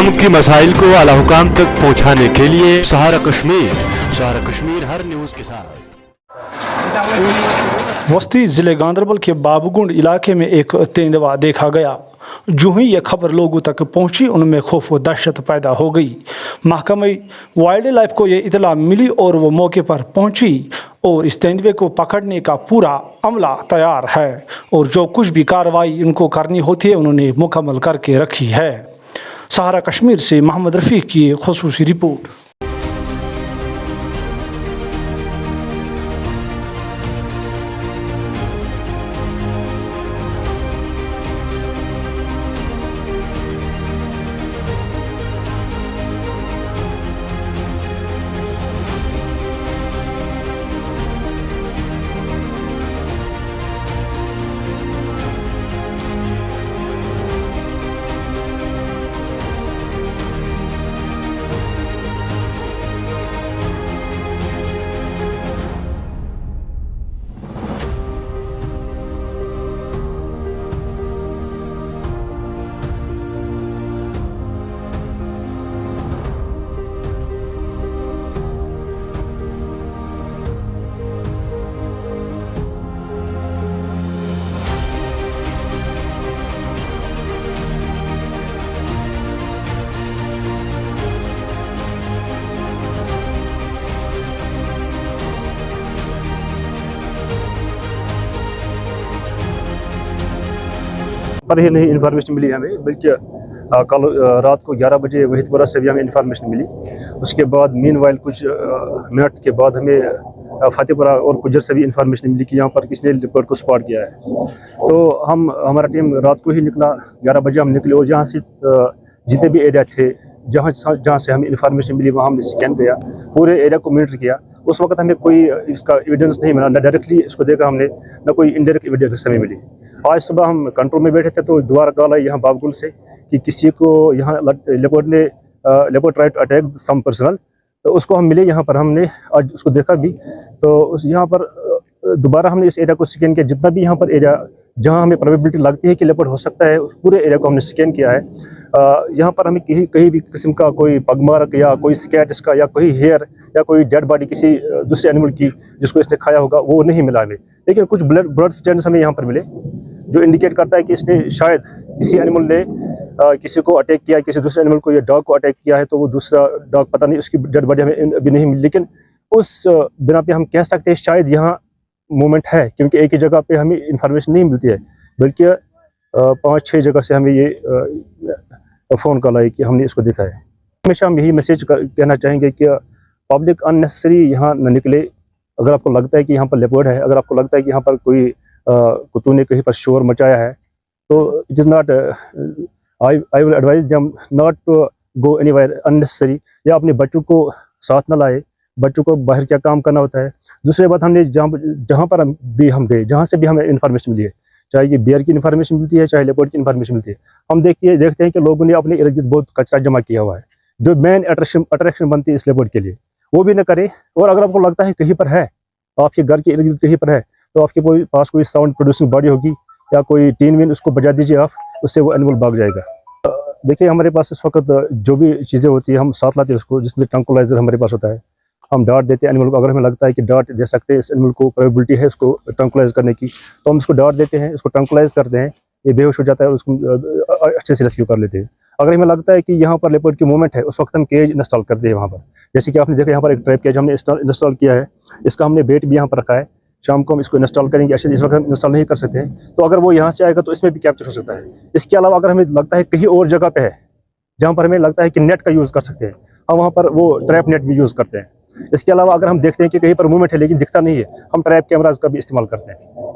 आवाम की मसाइल को आला हुकाम तक पहुँचाने के लिए सहारा कश्मीर हर न्यूज़ के साथ। वस्ती ज़िले गांदरबल के बाबूगुंड इलाके में एक तेंदुआ देखा गया। जो ही यह खबर लोगों तक पहुंची, उनमें खौफ व दहशत पैदा हो गई। महकमा वाइल्ड लाइफ को यह इतला मिली और वो मौके पर पहुंची और इस तेंदुए को पकड़ने का पूरा अमला तैयार है और जो कुछ भी कार्रवाई इनको करनी होती है उन्होंने मुकम्मल करके रखी है। सहारा कश्मीर से मोहम्मद रफ़ीक की ख़ुसूसी रिपोर्ट। पर ही नहीं इन्फॉर्मेशन मिली हमें, बल्कि कल रात को 11 बजे वहीदपुरा से भी हमें इन्फॉर्मेशन मिली। उसके बाद मीनवाइल कुछ मिनट के बाद हमें फतेहपुरा और कुजर से भी इन्फॉर्मेशन मिली कि यहाँ पर किसने लेपर्ड को स्पॉट किया है। तो हमारा टीम रात को ही निकला, 11 बजे हम निकले और यहाँ से जितने भी एरिया थे जहाँ से हमें इन्फॉर्मेशन मिली वहाँ हमने स्कैन किया, पूरे एरिया को मॉनिटर किया। उस वक्त हमें कोई इसका एविडेंस नहीं मिला, न डायरेक्टली इसको देखा हमने, न कोई इनडायरेक्ट एविडेंस हमें मिली। आज सुबह हम कंट्रोल में बैठे थे तो दोबारा कॉल आई यहाँ बाबगुल से कि किसी को यहाँ leopard try to attack some personal, तो उसको हम मिले यहाँ पर। हमने आज उसको देखा भी, तो उस यहाँ पर दोबारा हमने इस एरिया को स्कैन किया। जितना भी यहाँ पर एरिया जहाँ हमें प्रोबेबिलिटी लगती है कि लेपर्ड हो सकता है, उस पूरे एरिया को हमने स्कैन किया है। यहाँ पर हमें कहीं भी किस्म का कोई पगमार्क या कोई स्कैट इसका या कोई हेयर या कोई डेड बॉडी किसी दूसरे एनिमल की जिसको इसने खाया होगा वो नहीं मिला हमें। लेकिन कुछ ब्लड स्टैंड्स हमें यहाँ पर मिले जो इंडिकेट करता है कि इसने शायद किसी एनिमल ने किसी को अटैक किया, किसी दूसरे एनिमल को या डॉग को अटैक किया है। तो वो दूसरा डॉग पता नहीं, उसकी डेड बॉडी हमें अभी नहीं मिली। लेकिन उस बिना पे हम कह सकते हैं शायद यहाँ मूवमेंट है, क्योंकि एक ही जगह पे हमें इंफॉर्मेशन नहीं मिलती है, बल्कि 5-6 जगह से हमें ये फ़ोन कॉल आई कि हमने इसको देखा है। हमेशा हम यही मैसेज कहना चाहेंगे कि पब्लिक अननेसेसरी यहाँ न निकले। अगर आपको लगता है कि यहाँ पर लेपर्ड है, अगर आपको लगता है कि यहाँ पर कोई कुत्तों ने कहीं पर शोर मचाया है, तो it is not, I will advise them not to go anywhere unnecessary, या अपने बच्चों को साथ न लाए। बच्चों को बाहर क्या काम करना होता है। दूसरी बात, हमने जहाँ पर भी हम गए, जहाँ से भी हमें इन्फॉर्मेशन मिली है, चाहे ये बियर की इन्फॉर्मेशन मिलती है, चाहे लेपर्ड की इन्फॉर्मेशन मिलती है, हम देखते हैं कि लोगों ने अपने इर्द गिर्द बहुत कचरा जमा किया हुआ है। जो मेन अट्रैक्शन बनती है इस लेपर्ड के लिए, वो भी न करे। और अगर आपको लगता है कहीं पर है, आपके घर के इर्द गिर्द कहीं पर है, तो आपके पास कोई साउंड प्रोड्यूसिंग बॉडी होगी या कोई टीन विन, उसको बजा दीजिए आप, उससे वो एनिमल भाग जाएगा। देखिए हमारे पास इस वक्त जो भी चीज़ें होती है हम साथ लाते हैं उसको, जिसमें ट्रंकुलाइजर हमारे पास होता है। हम डांट देते हैं एनिमल को, अगर हमें लगता है कि डांट दे सकते हैं, इस एनिमल को प्रोबेबिलिटी है इसको ट्रंकुलाइज करने की, तो हम इसको डांट देते हैं, इसको ट्रंकुलाइज करते हैं, ये बेहोश हो जाता है और उसको अच्छे से रेस्क्यू कर लेते हैं। अगर हमें लगता है कि यहाँ पर लेपर्ड की मूवमेंट है, उस वक्त हम केज इंस्टॉल करते हैं वहाँ पर। जैसे कि आपने देखा यहाँ पर एक ट्रैप केज हमने इंस्टॉल किया है, इसका हमने बेट भी यहाँ पर रखा है। शाम को हम इसको इंस्टॉल करेंगे। ऐसे इस वक्त हम इंस्टॉल नहीं कर सकते हैं, तो अगर वो यहाँ से आएगा तो इसमें भी कैप्चर हो सकता है। इसके अलावा अगर हमें लगता है कहीं और जगह पे है जहाँ पर हमें लगता है कि नेट का यूज़ कर सकते हैं, हम वहाँ पर वो ट्रैप नेट भी यूज़ करते हैं। इसके अलावा अगर हम देखते हैं कि कहीं पर मूवमेंट है लेकिन दिखता नहीं है, हम ट्रैप कैमराज का भी इस्तेमाल करते हैं।